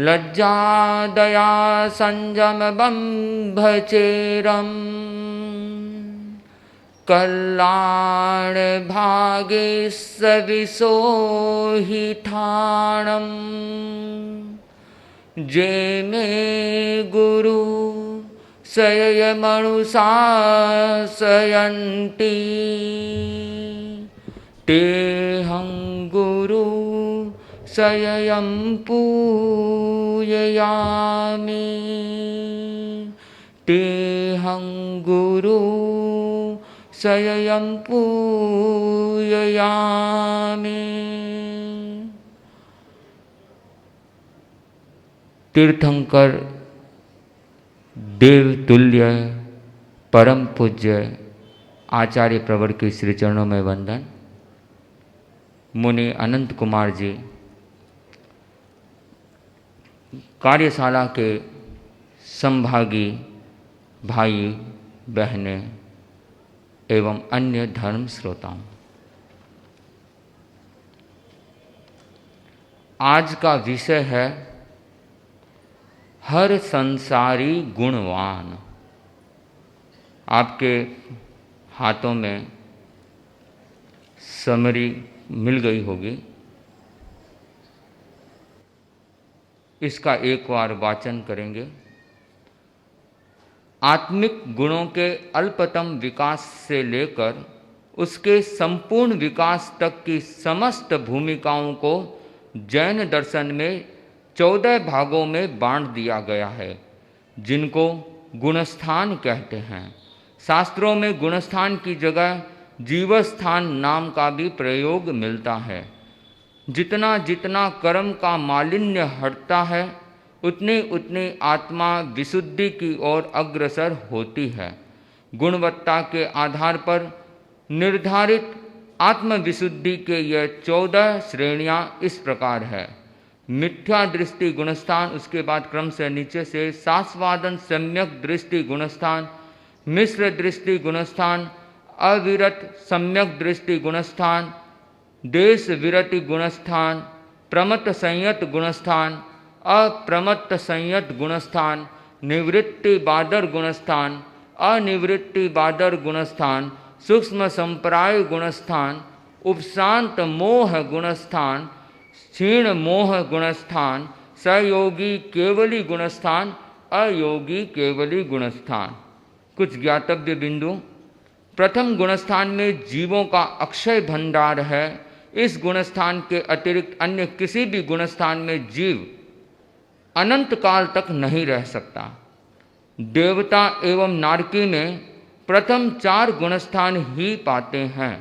लज्जा दया संयम बंभचेरम कल्याण भागे सविसोहिथाणम जे में गुरु सयय मनुषासयन्ति तेहं गुरु सययं पूजयामि तेहं गुरु सययं पूजयामि। तीर्थंकर देवतुल्य परम पूज्य आचार्य प्रवर के श्री चरणों में वंदन। मुनि अनंत कुमार जी, कार्यशाला के संभागी भाई बहनें एवं अन्य धर्म श्रोताओं, आज का विषय है हर संसारी गुणवान। आपके हाथों में समरी मिल गई होगी, इसका एक बार वाचन करेंगे। आत्मिक गुणों के अल्पतम विकास से लेकर उसके संपूर्ण विकास तक की समस्त भूमिकाओं को जैन दर्शन में 14 भागों में बांट दिया गया है, जिनको गुणस्थान कहते हैं। शास्त्रों में गुणस्थान की जगह जीवस्थान नाम का भी प्रयोग मिलता है। जितना जितना कर्म का मालिन्य हटता है, उतनी उतनी आत्मा विशुद्धि की ओर अग्रसर होती है। गुणवत्ता के आधार पर निर्धारित आत्मविशुद्धि के ये 14 श्रेणियां इस प्रकार है। मिथ्या दृष्टि गुणस्थान, उसके बाद क्रम से नीचे से सास्वादन सम्यक दृष्टि गुणस्थान, मिश्र दृष्टि गुणस्थान, अविरत सम्यक दृष्टि गुणस्थान, देश विरति गुणस्थान, प्रमत्त संयत गुणस्थान, अप्रमत्त संयत गुणस्थान, निवृत्ति बादर गुणस्थान, अनिवृत्ति बादर गुणस्थान, सूक्ष्म संप्राय गुणस्थान, उपशांत मोह गुणस्थान, क्षीण मोह गुणस्थान, सयोगी केवली गुणस्थान, अयोगी केवली गुणस्थान। कुछ ज्ञातव्य बिंदु। प्रथम गुणस्थान में जीवों का अक्षय भंडार है। इस गुणस्थान के अतिरिक्त अन्य किसी भी गुणस्थान में जीव अनंत काल तक नहीं रह सकता। देवता एवं नारकी में प्रथम 4 गुणस्थान ही पाते हैं।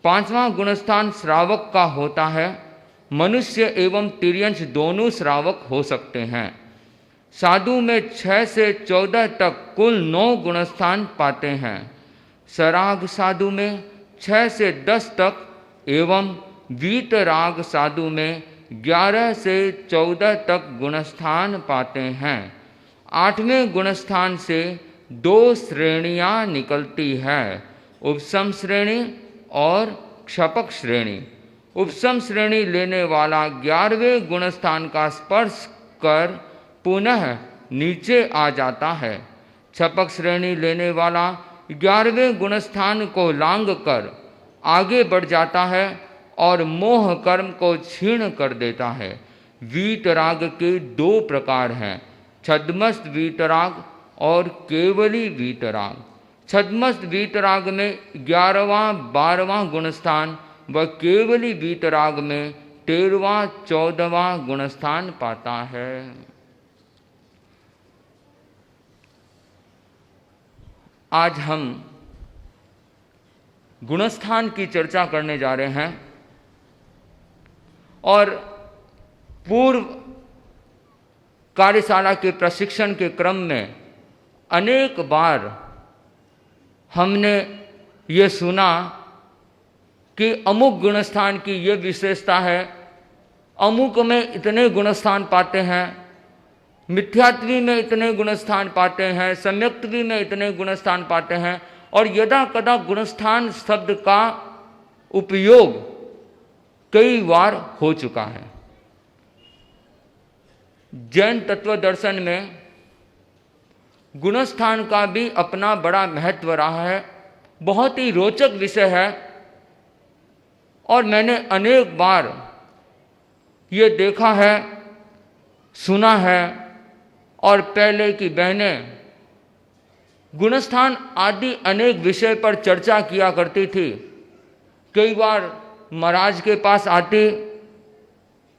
5वां गुणस्थान श्रावक का होता है। मनुष्य एवं तिर्यंश दोनों श्रावक हो सकते हैं। साधु में 6 से 14 तक कुल 9 गुणस्थान पाते हैं। सराग साधु में 6 से 10 तक एवं वीतराग साधु में 11 से 14 तक गुणस्थान पाते हैं। 8वें गुणस्थान से 2 श्रेणियां निकलती है, उपशम श्रेणी और क्षपक श्रेणी। उपशम श्रेणी लेने वाला 11वें गुणस्थान का स्पर्श कर पुनः नीचे आ जाता है। क्षपक श्रेणी लेने वाला 11वें गुणस्थान को लांघ कर आगे बढ़ जाता है और मोह कर्म को क्षीण कर देता है। वीतराग के 2 प्रकार हैं, छद्मस्त वीतराग और केवली वीतराग। छद्मस्त वीतराग में 11वां 12वां गुणस्थान व केवली वीतराग में 13वां 14वां गुणस्थान पाता है। आज हम गुणस्थान की चर्चा करने जा रहे हैं और पूर्व कार्यशाला के प्रशिक्षण के क्रम में अनेक बार हमने ये सुना कि अमुक गुणस्थान की ये विशेषता है, अमुक में इतने गुणस्थान पाते हैं, मिथ्यात्वी में इतने गुणस्थान पाते हैं, सम्यक्त्वी में इतने गुणस्थान पाते हैं। और यदा कदा गुणस्थान शब्द का उपयोग कई बार हो चुका है। जैन तत्व दर्शन में गुणस्थान का भी अपना बड़ा महत्व रहा है, बहुत ही रोचक विषय है। और मैंने अनेक बार ये देखा है, सुना है, और पहले की बहनें गुणस्थान आदि अनेक विषय पर चर्चा किया करती थी। कई बार महाराज के पास आती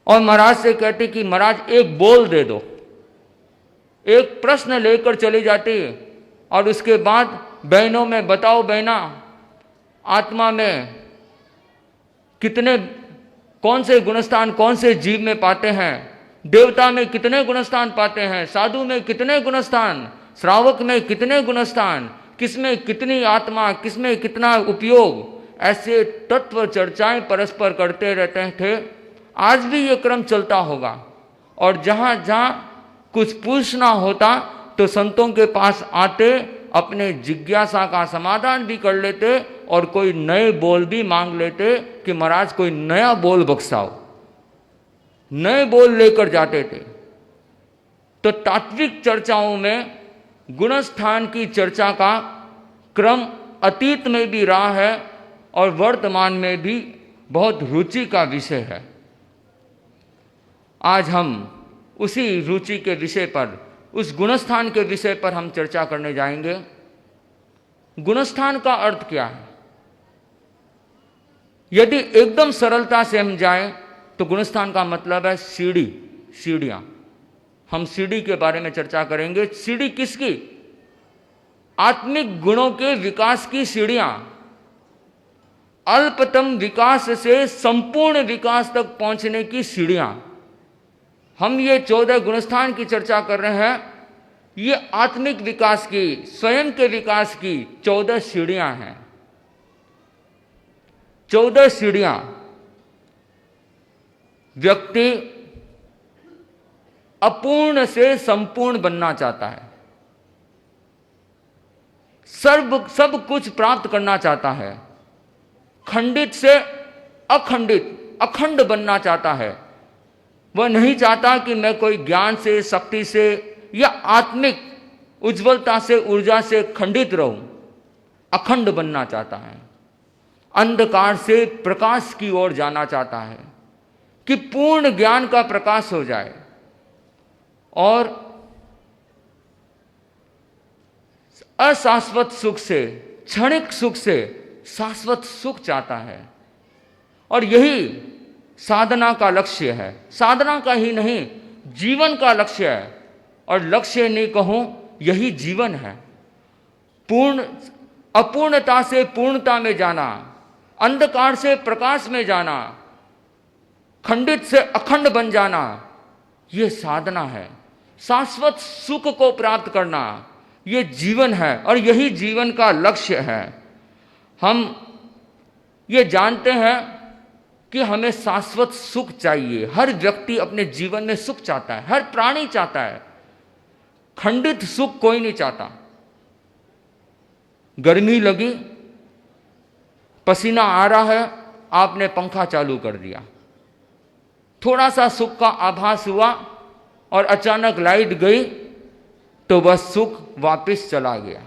और महाराज से कहती कि महाराज एक बोल दे दो, एक प्रश्न लेकर चली जाती, और उसके बाद बहनों में बताओ बहना, आत्मा में कितने, कौन से गुणस्थान कौन से जीव में पाते हैं, देवता में कितने गुणस्थान पाते हैं, साधु में कितने गुणस्थान, श्रावक में कितने गुणस्थान, किसमें कितनी आत्मा, किसमें कितना उपयोग, ऐसे तत्व चर्चाएं परस्पर करते रहते थे। आज भी ये क्रम चलता होगा। और जहाँ जहाँ कुछ पूछना होता तो संतों के पास आते, अपने जिज्ञासा का समाधान भी कर लेते और कोई नए बोल भी मांग लेते कि महाराज कोई नया बोल बख्शाओ, नए बोल लेकर जाते थे। तो तात्विक चर्चाओं में गुणस्थान की चर्चा का क्रम अतीत में भी रहा है और वर्तमान में भी बहुत रुचि का विषय है। आज हम उसी रुचि के विषय पर, उस गुणस्थान के विषय पर हम चर्चा करने जाएंगे। गुणस्थान का अर्थ क्या है? यदि एकदम सरलता से हम जाएं तो गुणस्थान का मतलब है सीढ़ी, सीढ़ियां। हम सीढ़ी के बारे में चर्चा करेंगे। सीढ़ी किसकी? आत्मिक गुणों के विकास की सीढ़ियां। अल्पतम विकास से संपूर्ण विकास तक पहुंचने की सीढ़ियां। हम ये 14 गुणस्थान की चर्चा कर रहे हैं। ये आत्मिक विकास की, स्वयं के विकास की 14 सीढ़ियां हैं। 14 सीढ़ियां। व्यक्ति अपूर्ण से संपूर्ण बनना चाहता है, सब कुछ प्राप्त करना चाहता है, खंडित से अखंडित, अखंड बनना चाहता है। वह नहीं चाहता कि मैं कोई ज्ञान से, शक्ति से या आत्मिक उज्ज्वलता से, ऊर्जा से खंडित रहूं। अखंड बनना चाहता है। अंधकार से प्रकाश की ओर जाना चाहता है कि पूर्ण ज्ञान का प्रकाश हो जाए। और अशाश्वत सुख से, क्षणिक सुख से शाश्वत सुख चाहता है। और यही साधना का लक्ष्य है। साधना का ही नहीं, जीवन का लक्ष्य है। और लक्ष्य नहीं कहूं, यही जीवन है। अपूर्णता से पूर्णता में जाना, अंधकार से प्रकाश में जाना, खंडित से अखंड बन जाना, यह साधना है। शाश्वत सुख को प्राप्त करना, यह जीवन है और यही जीवन का लक्ष्य है। हम ये जानते हैं कि हमें शाश्वत सुख चाहिए। हर व्यक्ति अपने जीवन में सुख चाहता है, हर प्राणी चाहता है। खंडित सुख कोई नहीं चाहता। गर्मी लगी, पसीना आ रहा है, आपने पंखा चालू कर दिया, थोड़ा सा सुख का आभास हुआ और अचानक लाइट गई तो वह सुख वापस चला गया।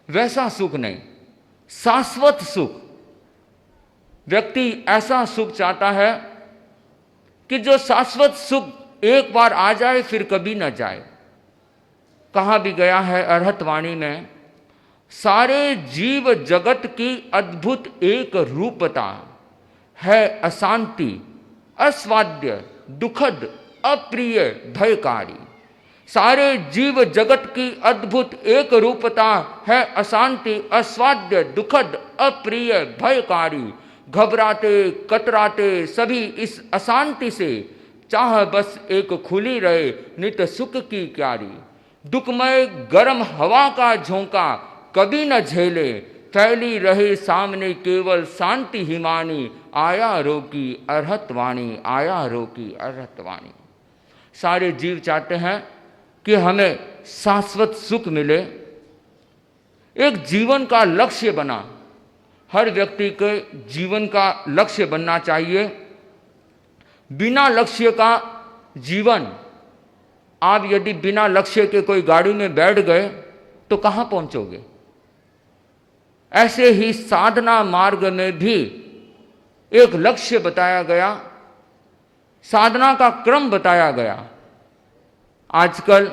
वैसा सुख नहीं, शाश्वत सुख। व्यक्ति ऐसा सुख चाहता है कि जो शाश्वत सुख एक बार आ जाए फिर कभी न जाए। कहा भी गया है अरहतवाणी में, सारे जीव जगत की अद्भुत एक रूपता है अशांति, अस्वाद्य, दुखद, अप्रिय, भयकारी। सारे जीव जगत की अद्भुत एक रूपता है अशांति, अस्वाद्य, दुखद, अप्रिय, भयकारी। घबराते कतराते सभी इस अशांति से, चाह बस एक खुली रहे नित सुख की क्यारी। दुखमय गर्म हवा का झोंका कभी न झेले, फैली रहे सामने केवल शांति हिमानी। आया रोकी अरहतवाणी, आया रोकी अरहतवाणी। सारे जीव चाहते हैं कि हमें शाश्वत सुख मिले, एक जीवन का लक्ष्य बना। हर व्यक्ति के जीवन का लक्ष्य बनना चाहिए। बिना लक्ष्य का जीवन आप यदि बिना लक्ष्य के कोई गाड़ी में बैठ गए तो कहाँ पहुंचोगे। ऐसे ही साधना मार्ग में भी एक लक्ष्य बताया गया, साधना का क्रम बताया गया। आजकल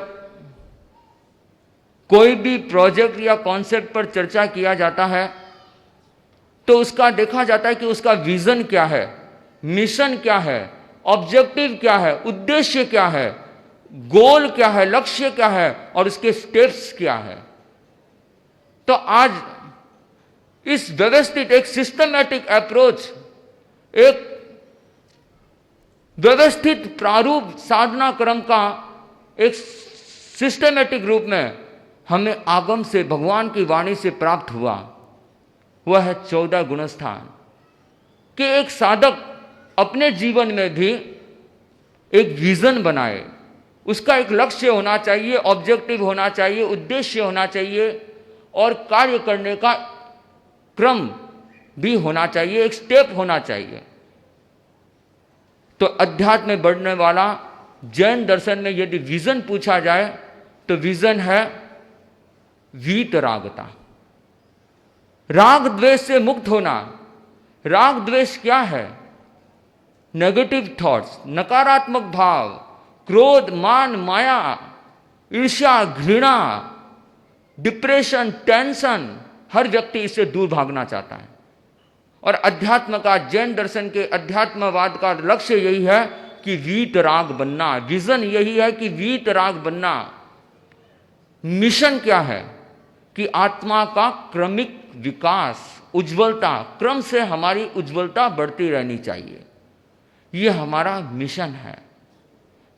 कोई भी प्रोजेक्ट या कॉन्सेप्ट पर चर्चा किया जाता है तो उसका देखा जाता है कि उसका विजन क्या है, मिशन क्या है, ऑब्जेक्टिव क्या है, उद्देश्य क्या है, गोल क्या है, लक्ष्य क्या है और उसके स्टेप्स क्या है। तो आज इस व्यवस्थित एक सिस्टमैटिक अप्रोच, एक व्यवस्थित प्रारूप साधना क्रम का एक सिस्टमैटिक रूप में हमें आगम से, भगवान की वाणी से प्राप्त हुआ। वह है 14 गुणस्थान कि एक साधक अपने जीवन में भी एक विजन बनाए, उसका एक लक्ष्य होना चाहिए, ऑब्जेक्टिव होना चाहिए, उद्देश्य होना चाहिए और कार्य करने का क्रम भी होना चाहिए, एक स्टेप होना चाहिए। तो अध्यात्म में बढ़ने वाला जैन दर्शन में यदि विजन पूछा जाए तो विजन है वीतरागता, राग द्वेष से मुक्त होना। राग द्वेष क्या है? नेगेटिव थॉट्स, नकारात्मक भाव, क्रोध, मान, माया, ईर्ष्या, घृणा, डिप्रेशन, टेंशन, हर व्यक्ति इससे दूर भागना चाहता है। और अध्यात्म का, जैन दर्शन के अध्यात्मवाद का लक्ष्य यही है कि वीतराग बनना। विजन यही है कि वीतराग बनना। मिशन क्या है? कि आत्मा का क्रमिक विकास, उज्ज्वलता, क्रम से हमारी उज्ज्वलता बढ़ती रहनी चाहिए। यह हमारा मिशन है।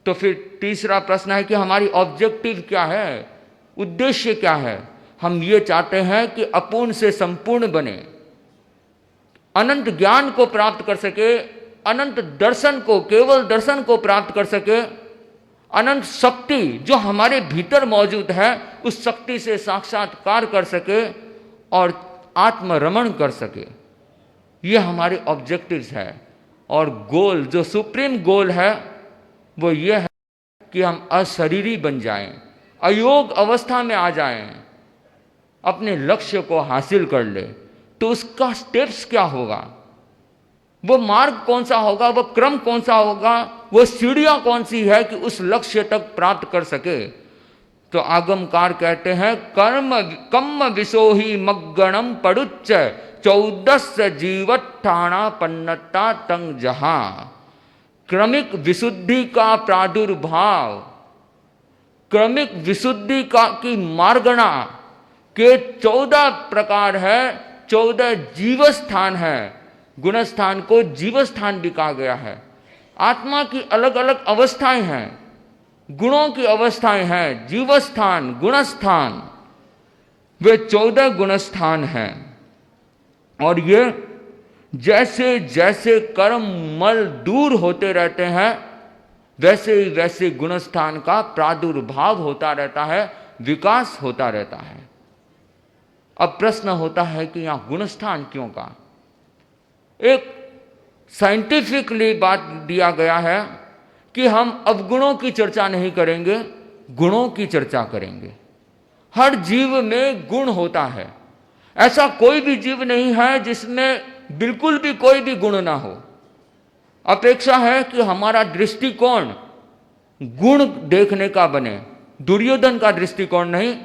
तो फिर तीसरा प्रश्न है कि हमारी ऑब्जेक्टिव क्या है, उद्देश्य क्या है? हम ये चाहते हैं कि अपूर्ण से संपूर्ण बने, अनंत ज्ञान को प्राप्त कर सके, अनंत दर्शन को, केवल दर्शन को प्राप्त कर सके, अनंत शक्ति जो हमारे भीतर मौजूद है उस शक्ति से साक्षात्कार कर सके और आत्मरमण कर सके। ये हमारे ऑब्जेक्टिव्स है। और गोल, जो सुप्रीम गोल है वो ये है कि हम अशरीरी बन जाएं, अयोग अवस्था में आ जाएं, अपने लक्ष्य को हासिल कर ले। तो उसका स्टेप्स क्या होगा, वो मार्ग कौन सा होगा, वो क्रम कौन सा होगा, वो सीढ़ियां कौन सी है कि उस लक्ष्य तक प्राप्त कर सके। तो आगमकार कहते हैं कम विशोही मग्गणम पड़ुच्च 14 जीवठाणा पन्नता तंग जहां। क्रमिक विशुद्धि का प्रादुर्भाव, क्रमिक विशुद्धि का की मार्गणा के 14 प्रकार है, 14 जीवस्थान है। गुणस्थान को जीवस्थान भी कहा गया है। आत्मा की अलग अलग अवस्थाएं हैं, गुणों की अवस्थाएं हैं, जीवस्थान, गुणस्थान, वे 14 गुणस्थान हैं। और ये जैसे जैसे कर्म मल दूर होते रहते हैं वैसे ही वैसे गुणस्थान का प्रादुर्भाव होता रहता है, विकास होता रहता है। अब प्रश्न होता है कि यहां गुणस्थान क्यों का? एक साइंटिफिकली बात दिया गया है कि हम अवगुणों की चर्चा नहीं करेंगे, गुणों की चर्चा करेंगे। हर जीव में गुण होता है। ऐसा कोई भी जीव नहीं है जिसमें बिल्कुल भी कोई भी गुण ना हो। अपेक्षा है कि हमारा दृष्टिकोण गुण देखने का बने। दुर्योधन का दृष्टिकोण नहीं,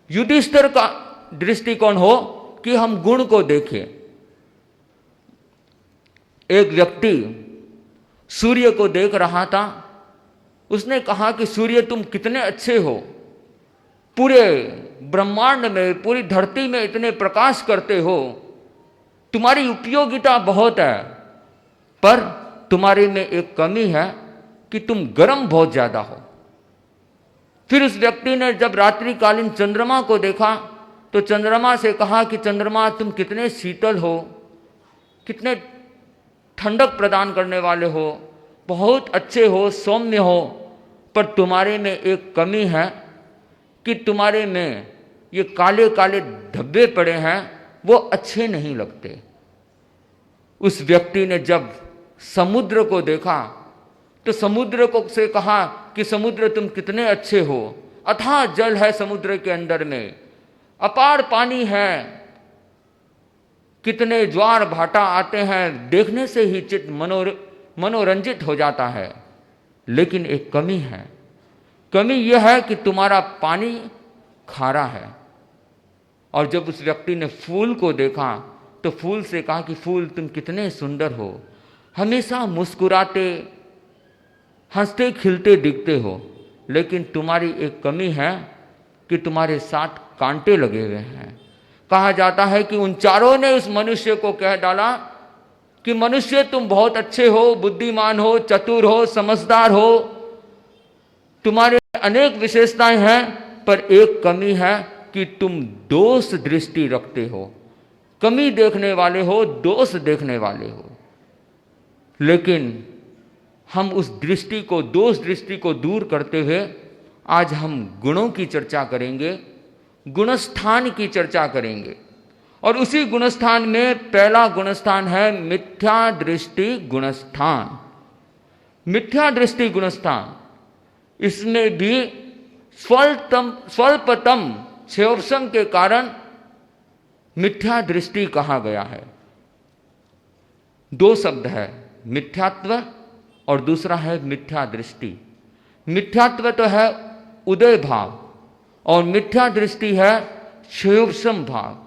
युधिष्ठिर का दृष्टिकोण हो कि हम गुण को देखें। एक व्यक्ति सूर्य को देख रहा था, उसने कहा कि सूर्य तुम कितने अच्छे हो, पूरे ब्रह्मांड में, पूरी धरती में इतने प्रकाश करते हो, तुम्हारी उपयोगिता बहुत है, पर तुम्हारे में एक कमी है कि तुम गर्म बहुत ज्यादा हो। फिर उस व्यक्ति ने जब रात्रिकालीन चंद्रमा को देखा तो चंद्रमा से कहा कि चंद्रमा तुम कितने शीतल हो, कितने ठंडक प्रदान करने वाले हो, बहुत अच्छे हो, सौम्य हो, पर तुम्हारे में एक कमी है कि तुम्हारे में ये काले काले धब्बे पड़े हैं, वो अच्छे नहीं लगते। उस व्यक्ति ने जब समुद्र को देखा तो समुद्र को से कहा कि समुद्र तुम कितने अच्छे हो, अथाह जल है समुद्र के अंदर में, अपार पानी है, कितने ज्वार भाटा आते हैं, देखने से ही चित्त मनोरंजित हो जाता है। लेकिन एक कमी है, कमी यह है कि तुम्हारा पानी खारा है। और जब उस व्यक्ति ने फूल को देखा तो फूल से कहा कि फूल तुम कितने सुंदर हो, हमेशा मुस्कुराते हंसते खिलते दिखते हो, लेकिन तुम्हारी एक कमी है कि तुम्हारे साथ कांटे लगे हुए हैं। कहा जाता है कि उन चारों ने उस मनुष्य को कह डाला कि मनुष्य तुम बहुत अच्छे हो, बुद्धिमान हो, चतुर हो, समझदार हो, तुम्हारे अनेक विशेषताएं हैं, पर एक कमी है कि तुम दोष दृष्टि रखते हो, कमी देखने वाले हो, दोष देखने वाले हो। लेकिन हम उस दृष्टि को, दोष दृष्टि को दूर करते हुए आज हम गुणों की चर्चा करेंगे, गुणस्थान की चर्चा करेंगे। और उसी गुणस्थान में पहला गुणस्थान है मिथ्या दृष्टि गुणस्थान। मिथ्या दृष्टि गुणस्थान, इसमें भी स्वल्पतम क्षयोपशम के कारण मिथ्या दृष्टि कहा गया है। दो शब्द है, मिथ्यात्व और दूसरा है मिथ्या दृष्टि। मिथ्यात्व तो है उदय भाव और मिथ्या दृष्टि है क्षयोपशम भाव,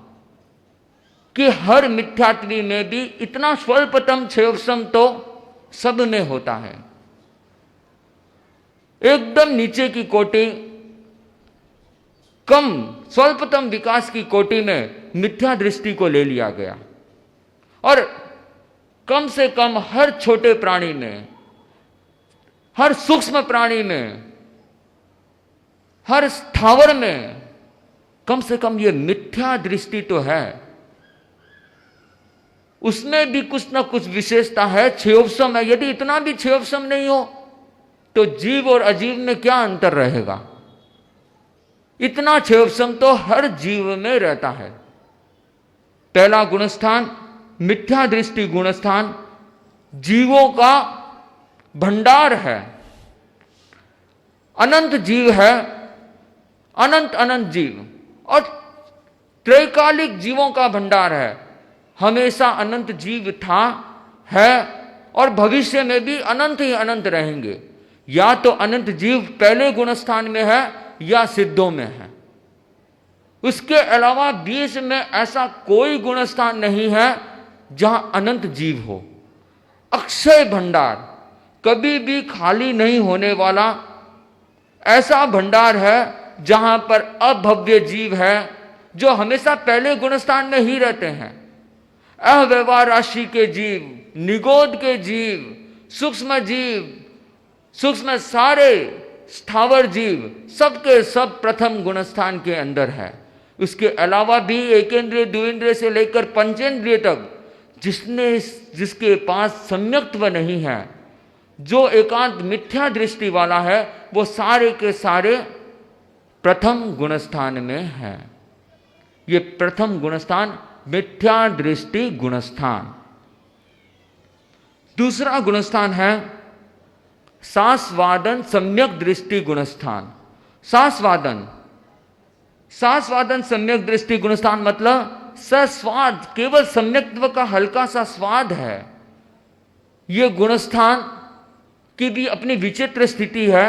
कि हर मिथ्यात्वी में भी इतना स्वल्पतम क्षयोपशम तो सब में होता है। एकदम नीचे की कोटि, कम स्वल्पतम विकास की कोटि में मिथ्या दृष्टि को ले लिया गया। और कम से कम हर छोटे प्राणी में, हर सूक्ष्म प्राणी में, हर स्थावर में कम से कम ये मिथ्या दृष्टि तो है, उसमें भी कुछ ना कुछ विशेषता है, क्षयोपशम है। यदि इतना भी क्षयोपशम नहीं हो तो जीव और अजीव में क्या अंतर रहेगा? इतना क्षयोपशम तो हर जीव में रहता है। पहला गुणस्थान मिथ्या दृष्टि गुणस्थान जीवों का भंडार है, अनंत जीव है, अनंत अनंत जीव, और त्रैकालिक जीवों का भंडार है। हमेशा अनंत जीव था, है और भविष्य में भी अनंत ही अनंत रहेंगे। या तो अनंत जीव पहले गुणस्थान में है या सिद्धों में है, उसके अलावा बीच में ऐसा कोई गुणस्थान नहीं है जहां अनंत जीव हो। अक्षय भंडार, कभी भी खाली नहीं होने वाला ऐसा भंडार है जहां पर अभव्य जीव है जो हमेशा पहले गुणस्थान में ही रहते हैं। अव्यवहार राशि के जीव, निगोद के जीव, सूक्ष्म जीव, सूक्ष्म सारे स्थावर जीव, सबके सब प्रथम गुणस्थान के अंदर है। उसके अलावा भी एकेंद्रिय द्विंद्रिय से लेकर पंचेंद्रिय तक जिसके पास सम्यक्त्व नहीं है, जो एकांत मिथ्या दृष्टि वाला है, वो सारे के सारे प्रथम गुणस्थान में है। ये प्रथम गुणस्थान मिथ्या दृष्टि गुणस्थान। दूसरा गुणस्थान है सास्वादन सम्यक दृष्टि गुणस्थान। सास्वादन सम्यक दृष्टि गुणस्थान मतलब सस्वाद, केवल सम्यक्त्व का हल्का सा स्वाद है। यह गुणस्थान की भी अपनी विचित्र स्थिति है।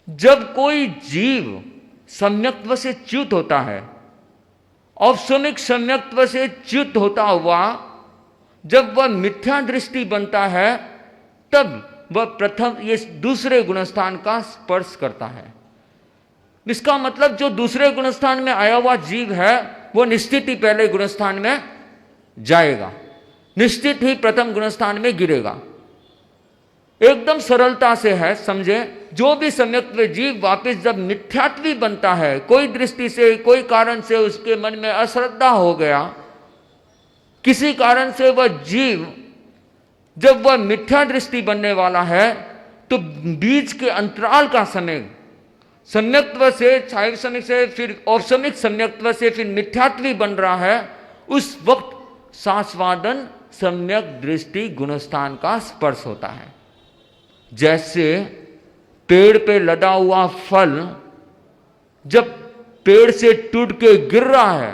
जब कोई जीव सम्यक्त्व से च्युत होता है, औपसमिक सम्यक्त्व से च्युत होता हुआ जब वह मिथ्या दृष्टि बनता है, तब वह प्रथम ये दूसरे गुणस्थान का स्पर्श करता है। इसका मतलब जो दूसरे गुणस्थान में आया हुआ जीव है वो निश्चित ही पहले गुणस्थान में जाएगा, निश्चित ही प्रथम गुणस्थान में गिरेगा। एकदम सरलता से है, समझे। जो भी सम्यक्त्व जीव वापस जब मिथ्यात्वी बनता है, कोई दृष्टि से, कोई कारण से उसके मन में अश्रद्धा हो गया, किसी कारण से वह जीव जब वह मिथ्या दृष्टि बनने वाला है, तो बीच के अंतराल का समय, सम्यक्त्व से, छायासमिक से, फिर औपसमिक सम्यक्त्व से फिर मिथ्यात्वी बन रहा है, उस वक्त सास्वादन सम्यक दृष्टि गुणस्थान का स्पर्श होता है। जैसे पेड़ पे लदा हुआ फल जब पेड़ से टूट के गिर रहा है,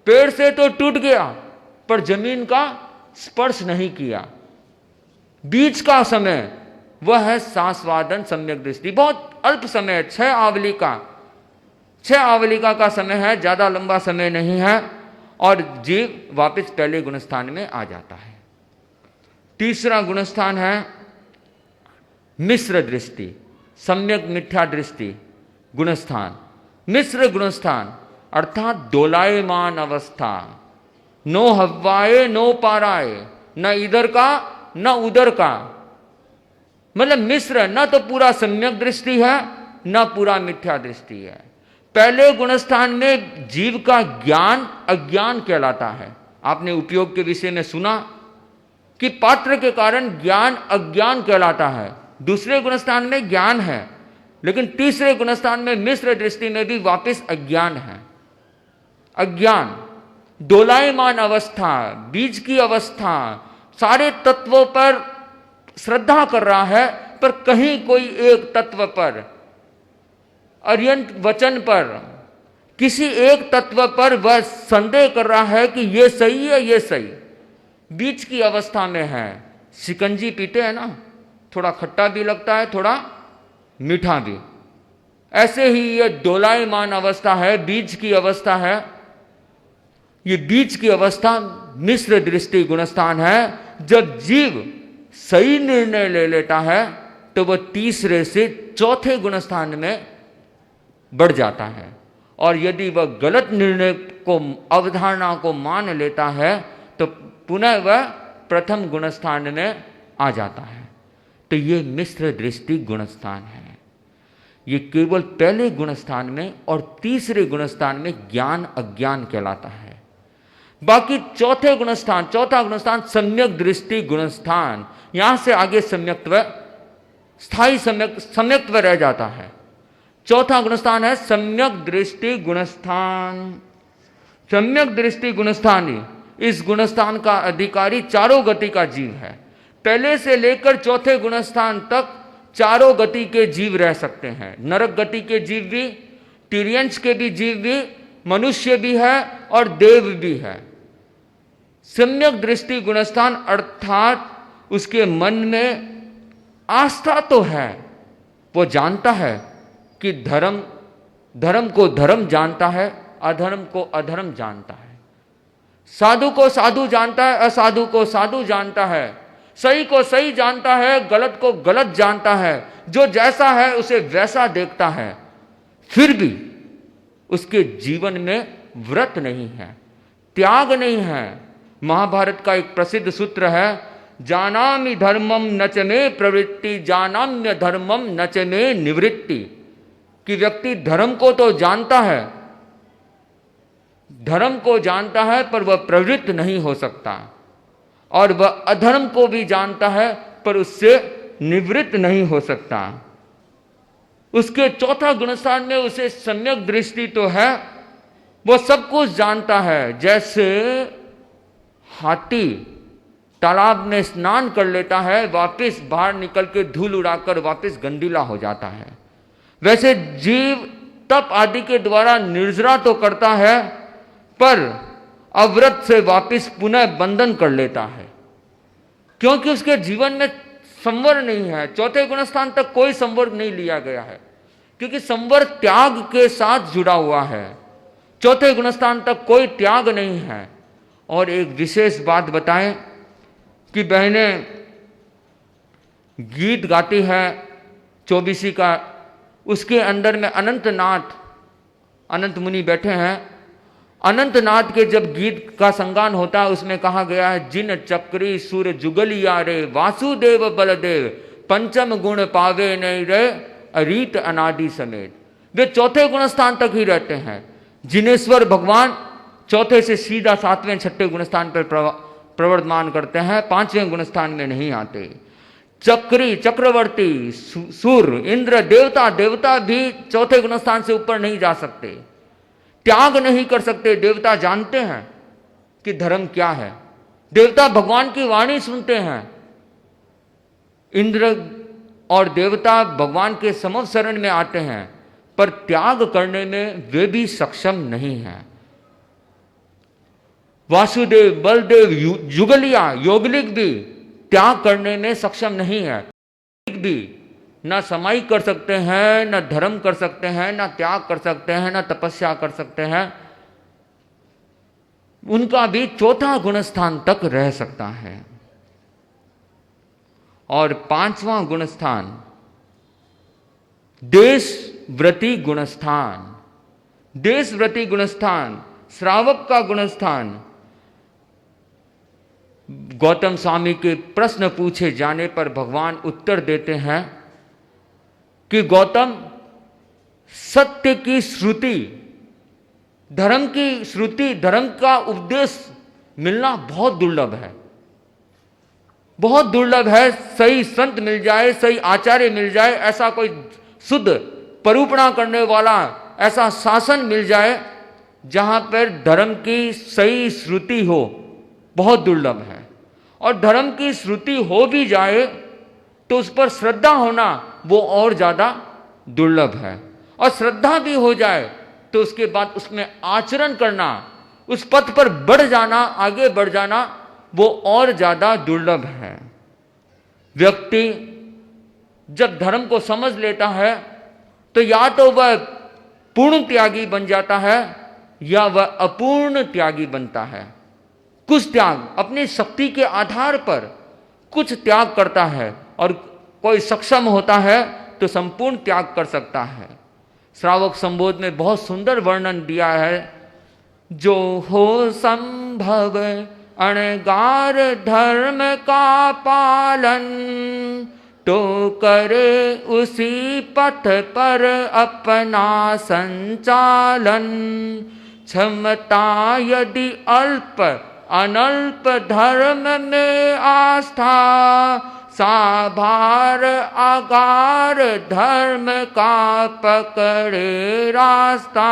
पेड़ से तो टूट गया पर जमीन का स्पर्श नहीं किया। बीच का समय वह है सास्वादन सम्यक दृष्टि। बहुत अल्प समय, 6 आवलिका का समय है, ज्यादा लंबा समय नहीं है, और जीव वापस पहले गुणस्थान में आ जाता है। तीसरा गुणस्थान है मिश्र दृष्टि, सम्यक मिथ्या दृष्टि गुणस्थान। मिश्र गुणस्थान अर्थात दोलायमान अवस्था, नो हवाए नो पाराए, न इधर का न उधर का, मतलब मिश्र, न तो पूरा सम्यक दृष्टि है न पूरा मिथ्या दृष्टि है। पहले गुणस्थान में जीव का ज्ञान अज्ञान कहलाता है। आपने उपयोग के विषय में सुना कि पात्र के कारण ज्ञान अज्ञान कहलाता है। दूसरे गुणस्थान में ज्ञान है, लेकिन तीसरे गुणस्थान में मिश्र दृष्टि में भी वापस अज्ञान है। अज्ञान, दोलायमान अवस्था, बीज की अवस्था, सारे तत्वों पर श्रद्धा कर रहा है पर कहीं कोई एक तत्व पर, अर्यंत वचन पर, किसी एक तत्व पर वह संदेह कर रहा है कि ये सही है ये सही। बीच की अवस्था में है। शिकंजी पीते हैं ना, थोड़ा खट्टा भी लगता है थोड़ा मीठा भी, ऐसे ही ये दोलायमान अवस्था है, बीज की अवस्था है। ये बीज की अवस्था मिश्र दृष्टि गुणस्थान है। जब जीव सही निर्णय ले लेता है तो वह तीसरे से चौथे गुणस्थान में बढ़ जाता है, और यदि वह गलत निर्णय को, अवधारणा को मान लेता है तो पुनः वह प्रथम गुणस्थान में आ जाता है। तो ये मिश्र दृष्टि गुणस्थान है। ये केवल पहले गुणस्थान में और तीसरे गुणस्थान में ज्ञान अज्ञान कहलाता है। बाकी चौथा गुणस्थान सम्यक दृष्टि गुणस्थान, यहां से आगे सम्यक्त्व, स्थायी सम्यक्त्व रह जाता है। चौथा गुणस्थान है सम्यक दृष्टि गुणस्थान। सम्यक दृष्टि गुणस्थान, इस गुणस्थान का अधिकारी चारों गति का जीव है। पहले से लेकर चौथे गुणस्थान तक चारों गति के जीव रह सकते हैं। नरक गति के जीव भी, तिर्यंश के भी जीव भी, मनुष्य भी है और देव भी है। सम्यक दृष्टि गुणस्थान अर्थात उसके मन में आस्था तो है, वो जानता है कि धर्म को धर्म जानता है, अधर्म को अधर्म जानता है, साधु को साधु जानता है, असाधु को साधु जानता है, सही को सही जानता है, गलत को गलत जानता है, जो जैसा है उसे वैसा देखता है। फिर भी उसके जीवन में व्रत नहीं है, त्याग नहीं है। महाभारत का एक प्रसिद्ध सूत्र है, जानामि धर्मम न च मे प्रवृत्ति, जानाम्य धर्मम न च मे निवृत्ति, कि व्यक्ति धर्म को तो जानता है, धर्म को जानता है पर वह प्रवृत्त नहीं हो सकता, और वह अधर्म को भी जानता है पर उससे निवृत्त नहीं हो सकता। उसके चौथा गुणस्थान में उसे सम्यक दृष्टि तो है, वो सब कुछ जानता है। जैसे हाथी तालाब में स्नान कर लेता है, वापस बाहर निकल के धूल उड़ाकर वापस गंदीला हो जाता है, वैसे जीव तप आदि के द्वारा निर्जरा तो करता है पर अव्रत से वापस पुनः बंधन कर लेता है, क्योंकि उसके जीवन में संवर नहीं है। चौथे गुणस्थान तक कोई संवर नहीं लिया गया है, क्योंकि संवर त्याग के साथ जुड़ा हुआ है। चौथे गुणस्थान तक कोई त्याग नहीं है। और एक विशेष बात बताएं कि बहनें गीत गाती है 24 का, उसके अंदर में अनंत मुनि बैठे हैं। अनंतनाथ के जब गीत का संगान होता है उसमें कहा गया है, जिन चक्री सुर जुगलिया रे वासुदेव बलदेव, पंचम गुण पावे नहीं रे अरीत अनादि समेत। वे चौथे गुणस्थान तक ही रहते हैं। जिनेश्वर भगवान चौथे से सीधा 7वें 6ठे गुणस्थान पर प्रवर्तमान करते हैं, 5वें गुणस्थान में नहीं आते। चक्री, चक्रवर्ती, सूर, इंद्र, देवता भी चौथे गुणस्थान से ऊपर नहीं जा सकते, त्याग नहीं कर सकते। देवता जानते हैं कि धर्म क्या है, देवता भगवान की वाणी सुनते हैं। इंद्र और देवता भगवान के समव शरण में आते हैं, पर त्याग करने में वे भी सक्षम नहीं हैं। वासुदेव, बलदेव, जुगलिया, योगलिक भी त्याग करने में सक्षम नहीं है। भी ना समाई कर सकते हैं, ना धर्म कर सकते हैं, ना त्याग कर सकते हैं, ना तपस्या कर सकते हैं। उनका भी चौथा गुणस्थान तक रह सकता है। और पांचवा गुणस्थान देशव्रती गुणस्थान। देशव्रती गुणस्थान, श्रावक का गुणस्थान। गौतम स्वामी के प्रश्न पूछे जाने पर भगवान उत्तर देते हैं कि गौतम, सत्य की श्रुति, धर्म की श्रुति, धर्म का उपदेश मिलना बहुत दुर्लभ है, बहुत दुर्लभ है। सही संत मिल जाए, सही आचार्य मिल जाए, ऐसा कोई शुद्ध परूपणा करने वाला ऐसा शासन मिल जाए जहां पर धर्म की सही श्रुति हो, बहुत दुर्लभ है। और धर्म की श्रुति हो भी जाए तो उस पर श्रद्धा होना वो और ज़्यादा दुर्लभ है। और श्रद्धा भी हो जाए तो उसके बाद उसमें आचरण करना, उस पथ पर बढ़ जाना, आगे बढ़ जाना, वो और ज़्यादा दुर्लभ है। व्यक्ति जब धर्म को समझ लेता है तो या तो वह पूर्ण त्यागी बन जाता है या वह अपूर्ण त्यागी बनता है। कुछ त्याग अपनी शक्ति के आधार पर कुछ त्याग करता है, और कोई सक्षम होता है तो संपूर्ण त्याग कर सकता है। श्रावक संबोध में बहुत सुंदर वर्णन दिया है, जो हो संभव अणगार धर्म का पालन, तो करे उसी पथ पर अपना संचालन। क्षमता यदि अल्प अनल्प धर्म में आस्था, साभार आगार धर्म का पकड़े रास्ता।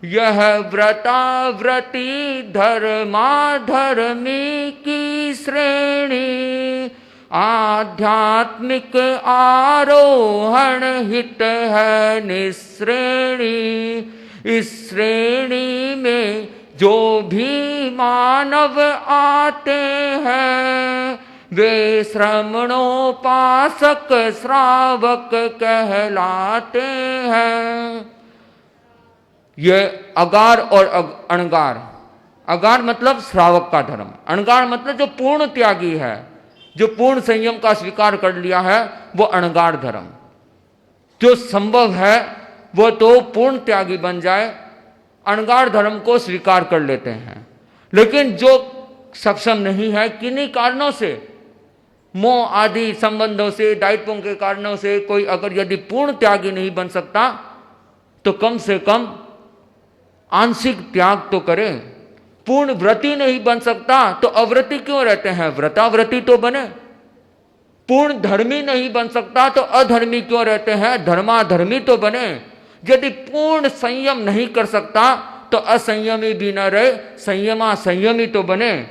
यह व्रताव्रती धर्माधर्मी की श्रेणी, आध्यात्मिक आरोहण हित है निश्रेणी। इस श्रेणी में जो भी मानव आते हैं, वे श्रमणोपासक श्रावक कहलाते हैं। ये अगार और अणगार। अगार मतलब श्रावक का धर्म, अणगार मतलब जो पूर्ण त्यागी है, जो पूर्ण संयम का स्वीकार कर लिया है, वो अणगार धर्म। जो संभव है वो तो पूर्ण त्यागी बन जाए, अणगार धर्म को स्वीकार कर लेते हैं। लेकिन जो सक्षम नहीं है, किन्हीं कारणों से, मोह आदि संबंधों से, दायित्वों के कारणों से, कोई अगर यदि पूर्ण त्यागी नहीं बन सकता तो कम से कम आंशिक त्याग तो करे। पूर्ण व्रती नहीं बन सकता तो अव्रती क्यों रहते हैं, व्रताव्रती तो बने। पूर्ण धर्मी नहीं बन सकता तो अधर्मी क्यों रहते हैं, धर्माधर्मी तो बने। यदि पूर्ण संयम नहीं कर सकता तो असंयमी भी न रहे, संयमा संयमी तो बने।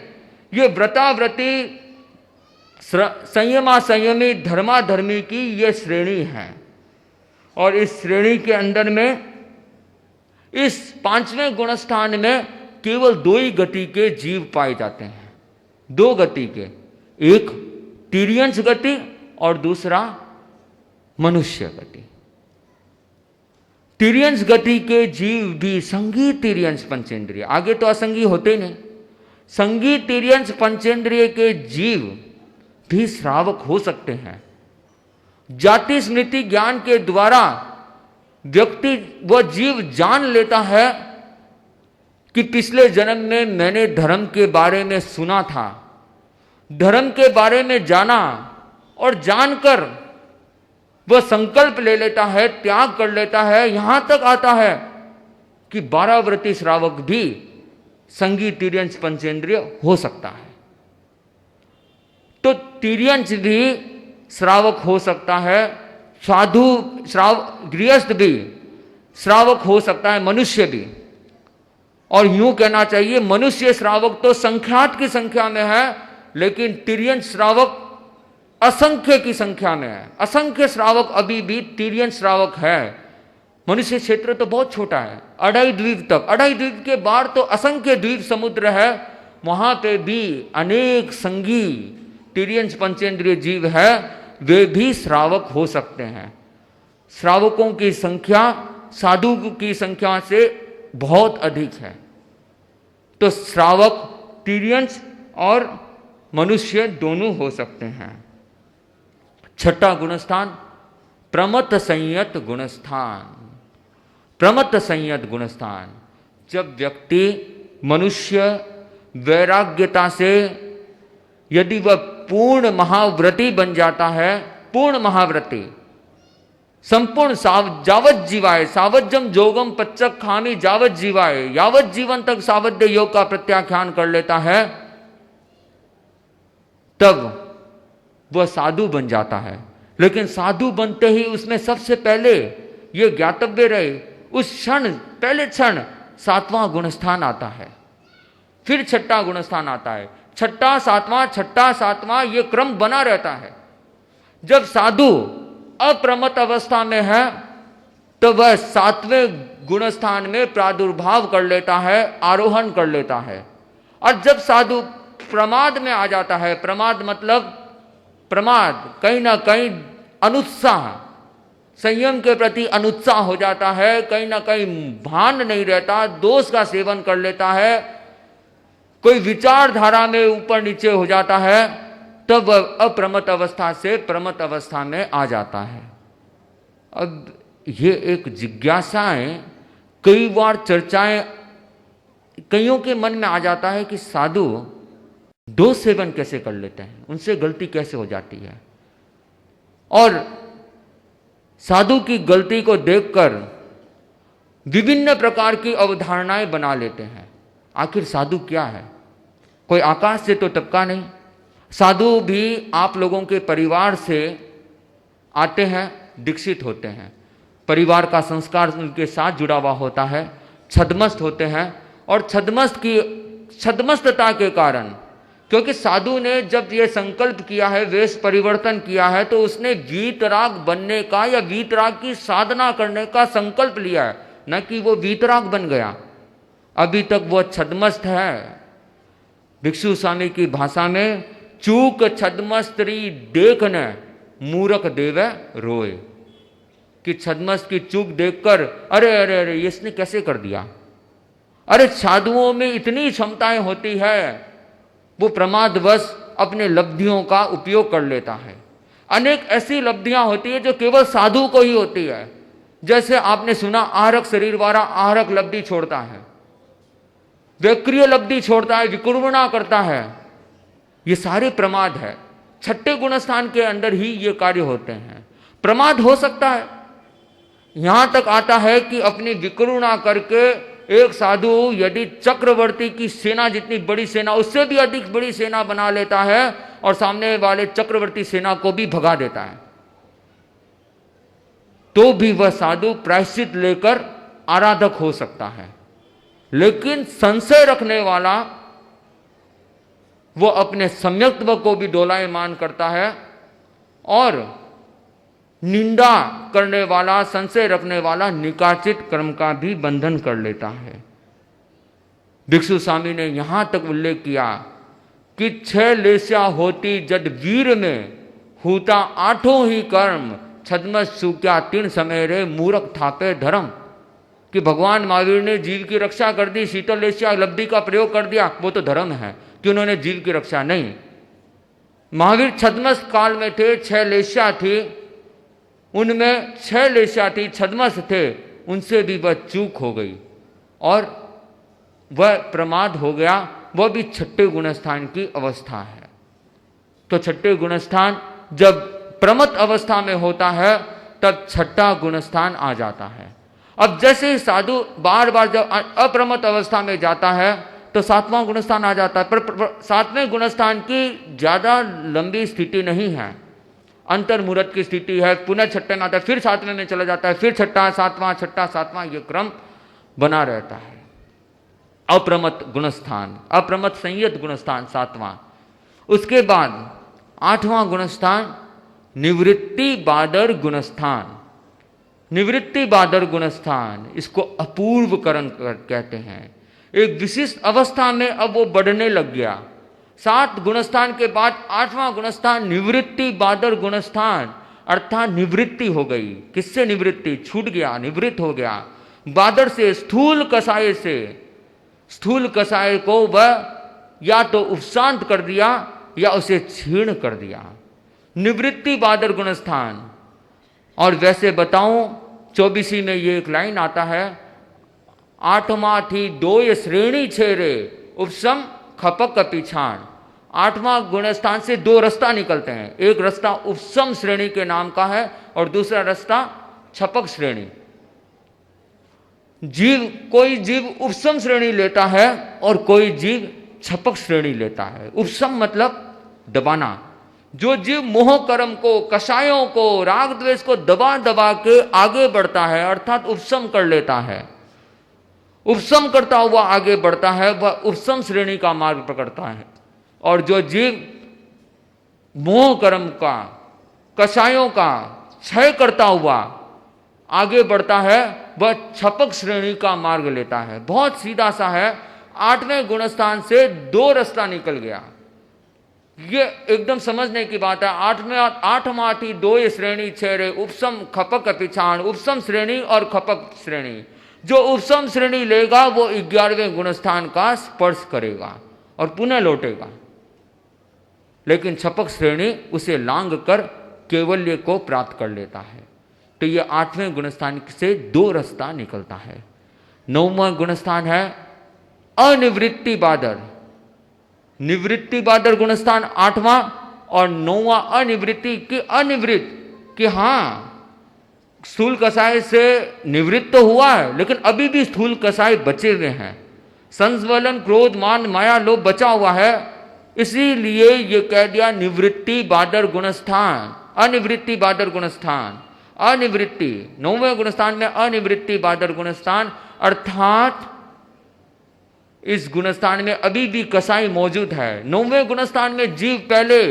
ये व्रताव्रती, संयमा संयमी, धर्माधर्मी की ये श्रेणी है। और इस श्रेणी के अंदर में, इस पांचवें गुणस्थान में केवल दो ही गति के जीव पाए जाते हैं। दो गति के, एक तिर्यंश गति और दूसरा मनुष्य गति। तिर्यंश गति के जीव भी संगी तिर्यंश पंचेंद्रिय, आगे तो असंगी होते नहीं, संगी तिर्यंश पंचेंद्रिय के जीव भी श्रावक हो सकते हैं। जाति स्मृति ज्ञान के द्वारा व्यक्ति, वह जीव जान लेता है कि पिछले जन्म में मैंने धर्म के बारे में सुना था, धर्म के बारे में जाना, और जानकर वह संकल्प ले लेता है, त्याग कर लेता है। यहां तक आता है कि 12 व्रती श्रावक भी संगी तिर्यंश पंचेंद्रिय हो सकता है। तो तिर्यंश भी श्रावक हो सकता है, साधु गृहस्थ भी श्रावक हो सकता है, मनुष्य भी। और यूं कहना चाहिए, मनुष्य श्रावक तो संख्यात की संख्या में है, लेकिन तिर्यंश श्रावक असंख्य की संख्या में है, असंख्य श्रावक अभी भी तिर्यन श्रावक है। मनुष्य क्षेत्र तो बहुत छोटा है, अढ़ाई द्वीप तक, अढ़ाई द्वीप के बाहर तो असंख्य द्वीप समुद्र है, वहां पे भी अनेक संगी तिर्यंश पंचेंद्रिय जीव है, वे भी श्रावक हो सकते हैं। श्रावकों की संख्या साधु की संख्या से बहुत अधिक है। तो श्रावक तिर्यंश और मनुष्य दोनों हो सकते हैं। छठा गुणस्थान प्रमत्त संयत गुणस्थान। प्रमत्त संयत गुणस्थान, जब व्यक्ति मनुष्य वैराग्यता से यदि वह पूर्ण महाव्रती बन जाता है, पूर्ण महाव्रती, संपूर्ण जावत जीवाय सावज्जम जोगम पच्चक खामी जावत जीवाय, यावत जीवन तक सावध्य योग का प्रत्याख्यान कर लेता है, तब वह साधु बन जाता है। लेकिन साधु बनते ही उसमें सबसे पहले यह ज्ञातव्य रहे, उस क्षण, पहले क्षण सातवां गुणस्थान आता है, फिर छठा गुणस्थान आता है। छठा सातवां ये क्रम बना रहता है। जब साधु अप्रमत्त अवस्था में है तो वह सातवें गुणस्थान में प्रादुर्भाव कर लेता है, आरोहण कर लेता है। और जब साधु प्रमाद में आ जाता है, प्रमाद मतलब प्रमाद, कहीं ना कहीं अनुत्साह, संयम के प्रति अनुत्साह हो जाता है, कहीं ना कहीं भान नहीं रहता, दोष का सेवन कर लेता है, कोई विचारधारा में ऊपर नीचे हो जाता है, तब वह अप्रमत्त अवस्था से प्रमत्त अवस्था में आ जाता है। अब ये एक जिज्ञासाएं, कई बार चर्चाएं कईयों के मन में आ जाता है कि साधु दोष सेवन कैसे कर लेते हैं, उनसे गलती कैसे हो जाती है, और साधु की गलती को देखकर विभिन्न प्रकार की अवधारणाएं बना लेते हैं। आखिर साधु क्या है? कोई आकाश से तो टपका नहीं। साधु भी आप लोगों के परिवार से आते हैं, दीक्षित होते हैं, परिवार का संस्कार उनके साथ जुड़ा हुआ होता है, छद्मस्त होते हैं, और छद्मस्तता के कारण, क्योंकि साधु ने जब ये संकल्प किया है, वेश परिवर्तन किया है, तो उसने वीतराग बनने का या वीतराग की साधना करने का संकल्प लिया है, न कि वो वीतराग बन गया। अभी तक वो छद्मस्त है। भिक्षु स्वामी की भाषा में, चूक छद्मस्त्री देखने मूरख देवे रोए, कि छद्मस्त की चूक देखकर अरे अरे अरे इसने कैसे कर दिया। अरे साधुओं में इतनी क्षमताएं होती है, वो प्रमादवश अपने लब्धियों का उपयोग कर लेता है। अनेक ऐसी लब्धियां होती है जो केवल साधु को ही होती है। जैसे आपने सुना, आहरक शरीर वाला आहरक लब्धि छोड़ता है, व्यक्रिय लब्धि छोड़ता है, विकुर्वणा करता है, ये सारे प्रमाद है। छठे गुणस्थान के अंदर ही ये कार्य होते हैं। प्रमाद हो सकता है, यहां तक आता है कि अपनी विकुर्वणा करके एक साधु यदि चक्रवर्ती की सेना जितनी बड़ी सेना, उससे भी अधिक बड़ी सेना बना लेता है और सामने वाले चक्रवर्ती सेना को भी भगा देता है, तो भी वह साधु प्रायश्चित लेकर आराधक हो सकता है। लेकिन संशय रखने वाला, वो अपने सम्यक्त्व को भी डोलायमान करता है, और निंदा करने वाला, संशय रखने वाला निकाचित कर्म का भी बंधन कर लेता है। भिक्षु स्वामी ने यहां तक उल्लेख किया कि 6 लेस्या होती जद वीर में, होता 8 ही कर्म, छद्मस सूक्या 3 समय रे मूरख थापे धर्म, कि भगवान महावीर ने जीव की रक्षा कर दी, शीतल लेस्या लब्धि का प्रयोग कर दिया, वो तो धर्म है कि उन्होंने जीव की रक्षा नहीं। महावीर छद्मस काल में थे, 6 लेस्या थी, उनमें 6 लेस्या थी, छद्मस थे, उनसे भी वह चूक हो गई और वह प्रमाद हो गया। वह भी छठे गुणस्थान की अवस्था है। तो छठे गुणस्थान जब प्रमत्त अवस्था में होता है, तब छठा गुणस्थान आ जाता है। अब जैसे साधु बार बार जब अप्रमत्त अवस्था में जाता है, तो 7वां गुणस्थान आ जाता है। पर 7वें गुणस्थान की ज्यादा लंबी स्थिति नहीं है, अंतर्मुहूर्त की स्थिति है। पुनः छठे में आता है, फिर 7वें में चला जाता है, फिर छठा 7वां, छठा 7वां, ये क्रम बना रहता है। अप्रमत्त गुणस्थान, अप्रमत्त संयत गुणस्थान 7वां। उसके बाद 8वां गुणस्थान निवृत्ति बादर गुणस्थान। निवृत्ति बादर गुणस्थान, इसको अपूर्व करण कहते हैं। एक विशिष्ट अवस्था में अब वो बढ़ने लग गया। 7 गुणस्थान के बाद 8वां गुणस्थान निवृत्ति बादर गुणस्थान, अर्थात निवृत्ति हो गई। किससे निवृत्ति? छूट गया, निवृत्त हो गया। बादर से, स्थूल कसाय से। स्थूल कसाय को वह या तो उपशांत कर दिया या उसे क्षीण कर दिया। निवृत्ति बादर गुणस्थान। और वैसे बताऊं 24वीं में ये एक लाइन आता है, 8वां थी दोय श्रेणी छेरे उपशम खपक पिछाण। 8वां गुणस्थान से 2 रास्ता निकलते हैं। एक रास्ता उपशम श्रेणी के नाम का है और दूसरा रास्ता छपक श्रेणी। कोई जीव उपशम श्रेणी लेता है और कोई जीव छपक श्रेणी लेता है। उपशम मतलब दबाना। जो जीव मोह कर्म को, कषायों को, राग द्वेष को दबा दबा के आगे बढ़ता है, अर्थात उपशम कर लेता है, उपशम करता हुआ आगे बढ़ता है, वह उपशम श्रेणी का मार्ग पकड़ता है। और जो जीव मोह कर्म का, कषायों का क्षय करता हुआ आगे बढ़ता है, वह छपक श्रेणी का मार्ग लेता है। बहुत सीधा सा है। 8वें गुणस्थान से 2 रास्ता निकल गया। ये एकदम समझने की बात है। 8वां थी दोय श्रेणी छेरे उपशम खपक पिछाण। उपशम श्रेणी और खपक श्रेणी। जो उपशम श्रेणी लेगा वो 11वें गुणस्थान का स्पर्श करेगा और पुनः लौटेगा। लेकिन छपक श्रेणी उसे लांग कर केवल्य को प्राप्त कर लेता है। तो ये 8वें गुणस्थान से 2 रास्ता निकलता है। 9वां गुणस्थान है अनिवृत्ति बादर। निवृत्ति बादर गुणस्थान 8वां और 9वां अनिवृत्ति की अनिवृत्त कि हाँ स्थूल कसाय से निवृत्त तो हुआ है लेकिन अभी भी स्थूल कसाय बचे हुए हैं। संस्वलन, क्रोध, मान, माया, लोभ बचा हुआ है। इसीलिए ये कह दिया निवृत्ति बादर गुणस्थान, अनिवृत्ति बादर गुणस्थान। अनिवृत्ति 9वें गुणस्थान में अनिवृत्ति बादर गुणस्थान, अर्थात इस गुणस्थान में अभी भी कसाई मौजूद है। 9वें गुणस्थान में जीव पहले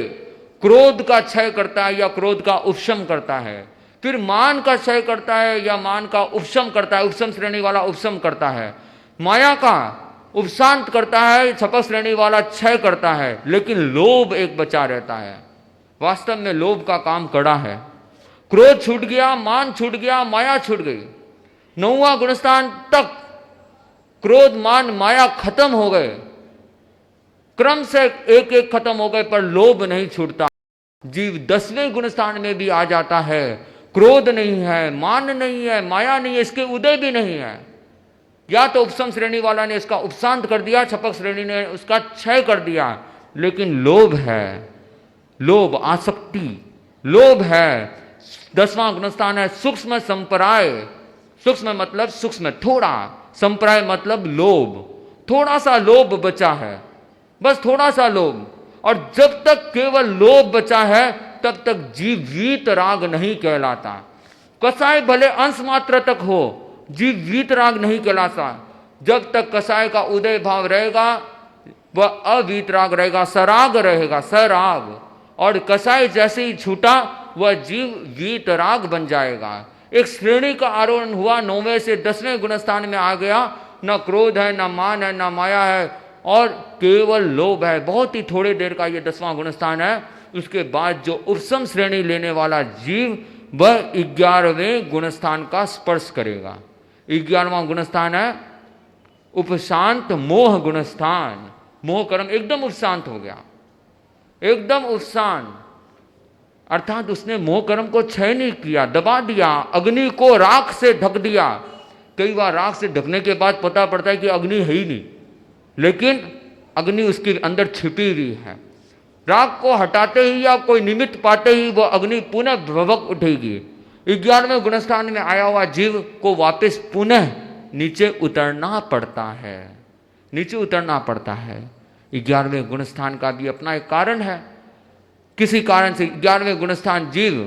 क्रोध का क्षय करता है या क्रोध का उपशम करता है, फिर मान का क्षय करता है या मान का उपशम करता है, उपशम श्रेणी वाला उपशम करता है, माया का उपशांत करता है, छपक श्रेणी वाला क्षय करता है, लेकिन लोभ एक बचा रहता है। वास्तव में लोभ का काम कड़ा है। क्रोध छूट गया, मान छूट गया, माया छूट गई। 9वां गुणस्थान तक क्रोध, मान, माया खत्म हो गए, क्रम से एक एक खत्म हो गए, पर लोभ नहीं छूटता। जीव 10वें गुणस्थान में भी आ जाता है। क्रोध नहीं है, मान नहीं है, माया नहीं है, इसके उदय भी नहीं है। या तो उपशम श्रेणी वाला ने इसका उपशांत कर दिया, छपक श्रेणी ने उसका क्षय कर दिया, लेकिन लोभ है, लोभ, आसक्ति, लोभ है। 10वां गुणस्थान है सूक्ष्म संपराय। सूक्ष्म मतलब सूक्ष्म, थोड़ा, संपराय मतलब लोभ। थोड़ा सा लोभ बचा है, बस थोड़ा सा लोभ। और जब तक केवल लोभ बचा है तब तक जीव वीतराग नहीं कहलाता। कसाय भले अंश मात्र तक हो, जीव वीतराग नहीं कहलाता। जब तक कसाय का उदय भाव रहेगा वह अवीतराग रहेगा, सराग रहेगा, सराग। और कसाय जैसे ही छूटा वह जीव वीतराग बन जाएगा। एक श्रेणी का आरोहण हुआ, 9वें से 10वें गुणस्थान में आ गया। न क्रोध है, न मान है, न माया है, और केवल लोभ है। बहुत ही थोड़ी देर का ये 10वां गुणस्थान है। उसके बाद जो उपशम श्रेणी लेने वाला जीव वह 11वें गुणस्थान का स्पर्श करेगा। 11वां गुणस्थान है उपशांत मोह गुणस्थान। मोह कर्म एकदम उपशांत हो गया, एकदम उपशांत, अर्थात उसने मोह कर्म को क्षय नहीं किया, दबा दिया, अग्नि को राख से ढक दिया। कई बार राख से ढकने के बाद पता पड़ता है कि अग्नि है ही नहीं, लेकिन अग्नि उसके अंदर छिपी हुई है। राख को हटाते ही या कोई निमित्त पाते ही वो अग्नि पुनः भभक उठेगी। 11वें गुणस्थान में आया हुआ जीव को वापस पुनः नीचे उतरना पड़ता है, नीचे उतरना पड़ता है। 11वें गुणस्थान का भी अपना एक कारण है। किसी कारण से 11वें गुणस्थान जीव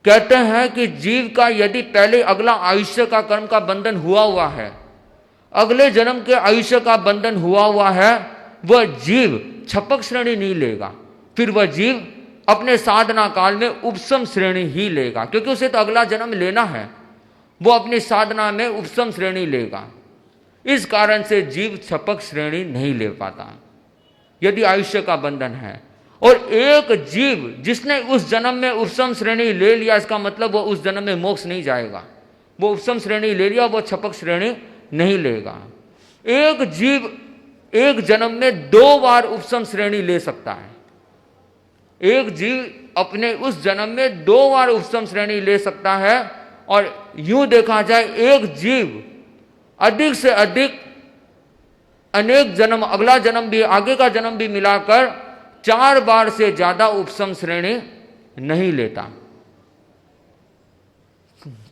कहते हैं कि जीव का यदि पहले अगला आयुष्य का कर्म का बंधन हुआ है, अगले जन्म के आयुष्य का बंधन हुआ है, वह जीव छपक श्रेणी नहीं लेगा, फिर वह जीव अपने साधना काल में उपसम श्रेणी ही लेगा, क्योंकि उसे तो अगला जन्म लेना है, वो अपनी साधना में उपसम श्रेणी लेगा। इस कारण से जीव छपक श्रेणी नहीं ले पाता यदि आयुष्य का बंधन है। और एक जीव जिसने उस जन्म में उपसम श्रेणी ले लिया, इसका मतलब वो उस जन्म में मोक्ष नहीं जाएगा। वो उपसम श्रेणी ले लिया, वो छपक श्रेणी नहीं लेगा। एक जीव एक जन्म में 2 बार उपसम श्रेणी ले सकता है। एक जीव अपने उस जन्म में 2 बार उपसम श्रेणी ले सकता है। और यूं देखा जाए, एक जीव अधिक से अधिक अनेक जन्म, अगला जन्म भी आगे का जन्म भी मिलाकर 4 बार से ज्यादा उपसम श्रेणी नहीं लेता।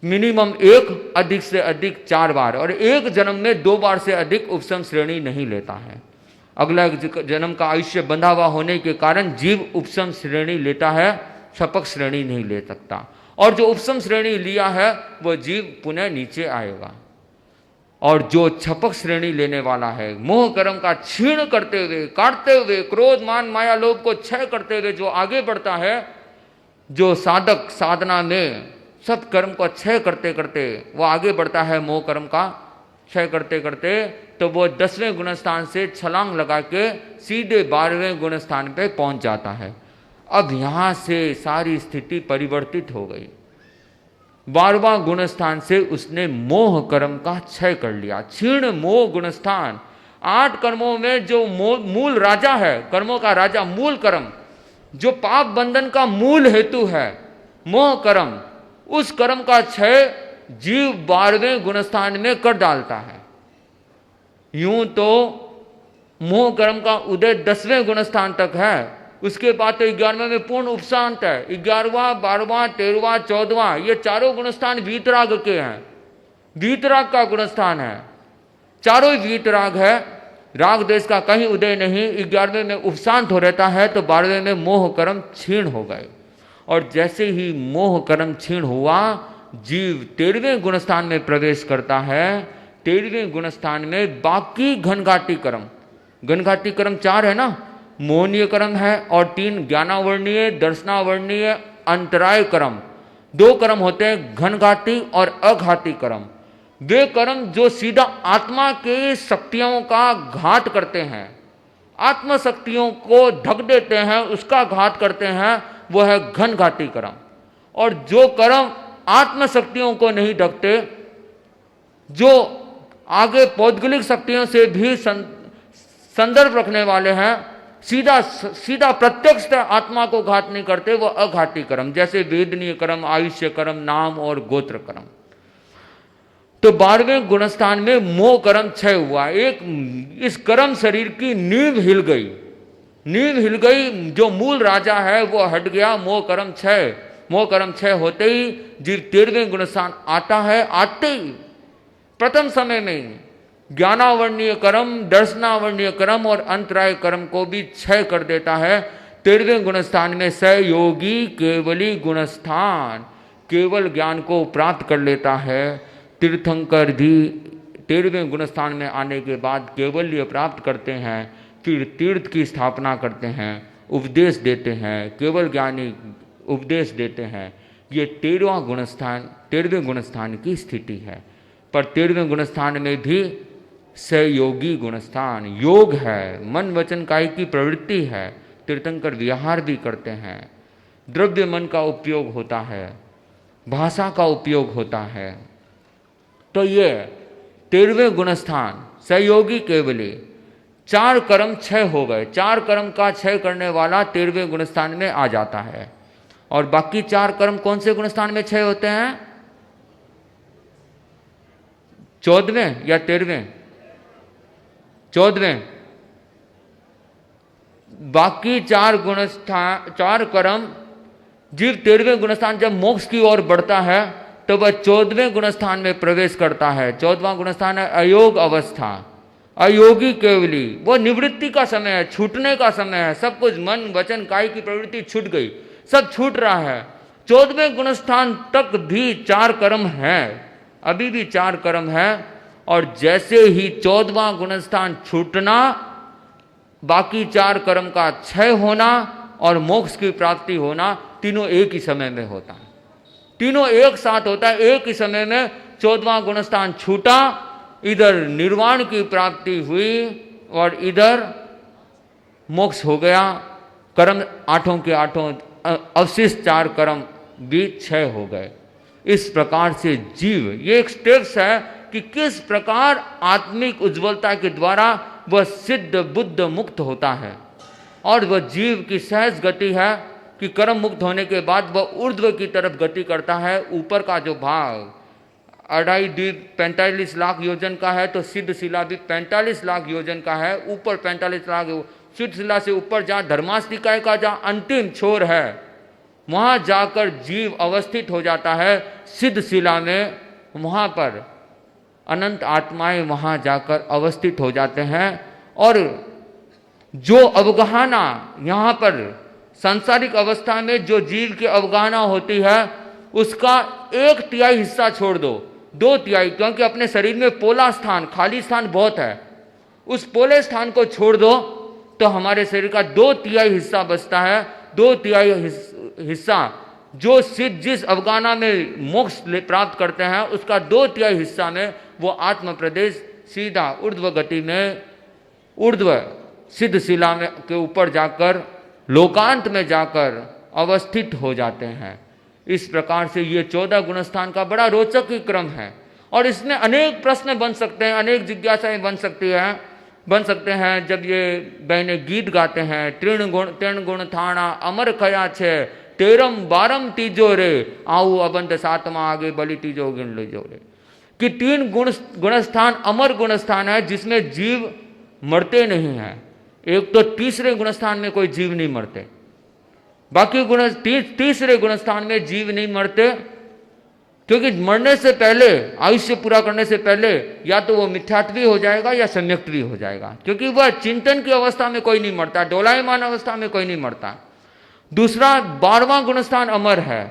मिनिमम 1, अधिक से अधिक 4 बार, और एक जन्म में 2 बार से अधिक उपसम श्रेणी नहीं लेता है। अगला जन्म का आयुष्य बंधा हुआ होने के कारण जीव उपसम श्रेणी लेता है, छपक श्रेणी नहीं ले सकता। और जो उपसम श्रेणी लिया है वह जीव पुनः नीचे आएगा। और जो छपक श्रेणी लेने वाला है, मोह कर्म का छीण करते हुए, काटते हुए, क्रोध मान माया लोभ को क्षय करते हुए जो आगे बढ़ता है, जो साधक साधना में सब कर्म को क्षय करते करते वो आगे बढ़ता है, मोह कर्म का क्षय करते करते, तो वो 10वें गुणस्थान से छलांग लगा के सीधे 12वें गुणस्थान पे पहुंच जाता है। अब यहां से सारी स्थिति परिवर्तित हो गई। 12वां गुणस्थान से उसने मोह कर्म का क्षय कर लिया। क्षीण मोह गुणस्थान, 8 कर्मों में जो मूल राजा है, कर्मों का राजा, मूल कर्म, जो पाप बंधन का मूल हेतु है, मोह कर्म, उस कर्म का क्षय जीव 12वें गुणस्थान में कर डालता है। यूं तो मोह कर्म का उदय 10वें गुणस्थान तक है, उसके बाद तो 11वें में पूर्ण उपशांत है। 11वां, 12वां, 13वां, 14वां, ये चारों गुणस्थान वीतराग के हैं, वीतराग का गुणस्थान है, चारों ही वीतराग है। राग देश का कहीं उदय नहीं, 11वें में उपशांत हो रहता है, तो 12वें में मोह कर्म क्षीण हो गए। और जैसे ही मोह कर्म क्षीण हुआ, जीव 13वें गुणस्थान में प्रवेश करता है। 13वें गुणस्थान में बाकी घनघाटी कर्म, घनघाटी कर्म 4 है ना, मोहनीय कर्म है, और 3 ज्ञानावर्णीय, दर्शनावर्णीय, अंतराय कर्म। 2 कर्म होते हैं घनघाटी और अघाती कर्म। वे कर्म जो सीधा आत्मा के शक्तियों का घात करते हैं, आत्म शक्तियों को ढक देते हैं, उसका घात करते हैं, वो है घनघाटी कर्म। और जो कर्म आत्म शक्तियों को नहीं ढकते, जो आगे पौद्गलिक शक्तियों से भी संदर्भ रखने वाले हैं, सीधा प्रत्यक्ष आत्मा को घात नहीं करते, वो अघाती कर्म, जैसे वेदनीय कर्म, आयुष्य कर्म, नाम और गोत्र कर्म। तो 12वें गुणस्थान में मोह कर्म क्षय हुआ। एक इस कर्म शरीर की नींव हिल गई, नींव हिल गई, जो मूल राजा है वो हट गया, मोह कर्म क्षय। मोह कर्म क्षय होते ही जीव 13वें गुणस्थान आता है। आते ही प्रथम समय में ज्ञानावर्णीय कर्म, दर्शनावर्णीय कर्म और अंतराय कर्म को भी क्षय कर देता है। 13वें गुणस्थान में सहयोगी केवली गुणस्थान, केवल ज्ञान को प्राप्त कर लेता है। तीर्थंकर भी 13वें गुणस्थान में आने के बाद केवल्य प्राप्त करते हैं, फिर तीर्थ की स्थापना करते हैं, उपदेश देते हैं, केवल ज्ञानी उपदेश देते हैं। ये 13वें गुणस्थान की स्थिति है। पर 13वें गुणस्थान में भी सहयोगी गुणस्थान, योग है, मन वचन काय की प्रवृत्ति है। तीर्थंकर विहार भी करते हैं, द्रव्य मन का उपयोग होता है, भाषा का उपयोग होता है। तो ये 13वें गुणस्थान सहयोगी केवली, 4 कर्म क्षय हो गए। 4 कर्म का क्षय करने वाला 13वें गुणस्थान में आ जाता है। और बाकी 4 कर्म कौन से गुणस्थान में क्षय होते हैं? 14वें या 13वें? 14वें। बाकी 4 कर्म जीव 13वें गुणस्थान जब मोक्ष की ओर बढ़ता है तो वह 14वें गुणस्थान में प्रवेश करता है। 14वां गुणस्थान है अयोग अवस्था, अयोगी केवली। वो निवृत्ति का समय है, छूटने का समय है। सब कुछ मन वचन काय की प्रवृत्ति छूट गई, सब छूट रहा है। 14वें गुणस्थान तक भी 4 कर्म है, अभी भी 4 कर्म है। और जैसे ही 14वां गुणस्थान छूटना, बाकी 4 कर्म का क्षय होना और मोक्ष की प्राप्ति होना, तीनों एक ही समय में होता है। तीनों एक साथ होता है। एक ही समय में 14वां गुणस्थान छूटा, इधर निर्वाण की प्राप्ति हुई और इधर मोक्ष हो गया। कर्म 8 के 8 अवशिष्ट 4 कर्म भी क्षय हो गए। इस प्रकार से जीव, ये एक स्टेप्स है कि किस प्रकार आत्मिक उज्ज्वलता के द्वारा वह सिद्ध बुद्ध मुक्त होता है। और वह जीव की सहज गति है कि कर्म मुक्त होने के बाद वह ऊर्ध्व की तरफ गति करता है। ऊपर का जो भाग 2.5 द्वीप 45 लाख योजन का है, तो सिद्ध शिला भी 45 लाख योजन का है। ऊपर 45 लाख, सिद्ध शिला से ऊपर जहाँ धर्मास निकाय का जहाँ अंतिम छोर है, वहाँ जाकर जीव अवस्थित हो जाता है सिद्ध शिला में। वहाँ पर अनंत आत्माएं वहाँ जाकर अवस्थित हो जाते हैं। और जो अवगाहना यहाँ पर सांसारिक अवस्था में जो जीव की अवगाहना होती है, उसका 1/3 हिस्सा छोड़ दो, 2/3, क्योंकि अपने शरीर में पोला स्थान, खाली स्थान बहुत है, उस पोले स्थान को छोड़ दो तो हमारे शरीर का 2/3 हिस्सा बचता है। 2/3 हिस्सा जो सिद्ध जिस अवगाहना में मोक्ष प्राप्त करते हैं, उसका 2/3 हिस्सा में वो आत्म प्रदेश सीधा ऊर्ध्व गति में, ऊर्ध्व सिद्ध शिला में के ऊपर जाकर लोकांत में जाकर अवस्थित हो जाते हैं। इस प्रकार से ये 14 गुणस्थान का बड़ा रोचक ही क्रम है। और इसमें अनेक प्रश्न बन सकते हैं, अनेक जिज्ञासाएं बन सकते हैं। जब ये बहने गीत गाते हैं, तीर्ण गुण थाना अमर खया छे, 13 12 तीजो रे, आऊ अबंध 7वां आगे बलि तीजो गिन लीजो रे, कि 3 गुणस्थान अमर गुणस्थान है जिसमें जीव मरते नहीं हैं। एक तो तीसरे गुणस्थान में कोई जीव नहीं मरते, बाकी तीसरे गुणस्थान में जीव नहीं मरते, क्योंकि मरने से पहले, आयुष्य पूरा करने से पहले या तो वो मिथ्यात्वी हो जाएगा या सम्यक्त्वी हो जाएगा, क्योंकि वह चिंतन की अवस्था में कोई नहीं मरता, डोलायमान अवस्था में कोई नहीं मरता। दूसरा 12वां गुणस्थान अमर है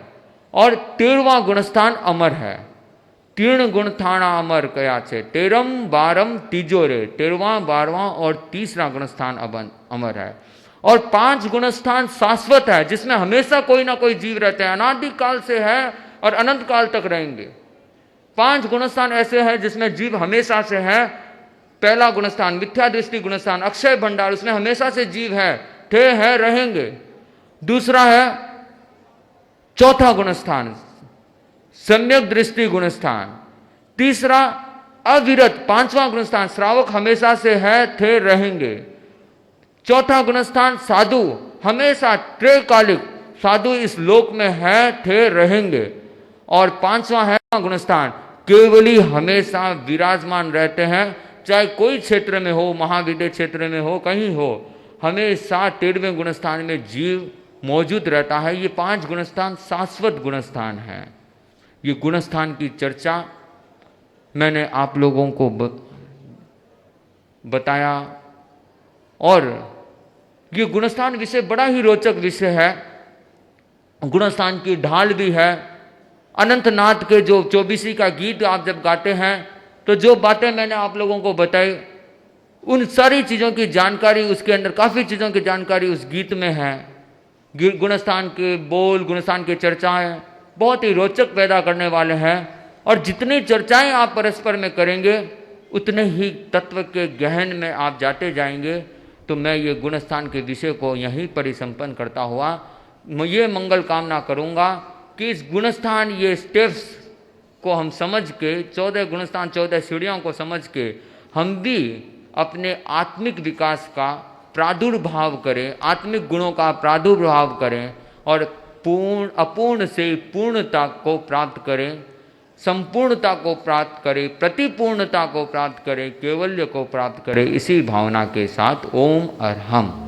और 13वां गुणस्थान अमर है। 3 गुण थाना अमर कया छे, 13 12 तीजो रे, 13वां 12वां और तीसरा गुणस्थान अमर है। और 5 गुणस्थान शाश्वत है, जिसमें हमेशा कोई ना कोई जीव रहते हैं, अनादि काल से है और अनंत काल तक रहेंगे। 5 गुणस्थान ऐसे हैं जिसमें जीव हमेशा से है। पहला गुणस्थान मिथ्या दृष्टि गुणस्थान, अक्षय भंडार, उसमें हमेशा से जीव है रहेंगे। दूसरा है चौथा गुणस्थान सम्यक दृष्टि गुणस्थान। तीसरा अविरत 5वां गुणस्थान श्रावक, हमेशा से है रहेंगे। चौथा गुणस्थान साधु, हमेशा त्रैकालिक साधु इस लोक में है रहेंगे। और 5वां है गुणस्थान केवली, हमेशा विराजमान रहते हैं, चाहे कोई क्षेत्र में हो, महाविद्य क्षेत्र में हो, कहीं हो, हमेशा 13वें गुणस्थान में जीव मौजूद रहता है। ये 5 गुणस्थान शाश्वत गुणस्थान है। ये गुणस्थान की चर्चा मैंने आप लोगों को बताया। और ये गुणस्थान विषय बड़ा ही रोचक विषय है। गुणस्थान की ढाल भी है। अनंतनाथ के जो 24 का गीत आप जब गाते हैं, तो जो बातें मैंने आप लोगों को बताई, उन सारी चीज़ों की जानकारी उसके अंदर, काफ़ी चीज़ों की जानकारी उस गीत में है। गुणस्थान के बोल, गुणस्थान की चर्चाएं बहुत ही रोचक पैदा करने वाले हैं। और जितनी चर्चाएं आप परस्पर में करेंगे, उतने ही तत्व के गहन में आप जाते जाएंगे। तो मैं ये गुणस्थान के विषय को यहीं पर ही संपन्न करता हुआ ये मंगल कामना करूँगा कि इस गुणस्थान, ये स्टेप्स को हम समझ के, 14 गुणस्थान 14 सीढ़ियों को समझ के, हम भी अपने आत्मिक विकास का प्रादुर्भाव करें, आत्मिक गुणों का प्रादुर्भाव करें और अपूर्ण से पूर्णता को प्राप्त करें, संपूर्णता को प्राप्त करें, प्रतिपूर्णता को प्राप्त करें, कैवल्य को प्राप्त करें। इसी भावना के साथ ओम अरहम।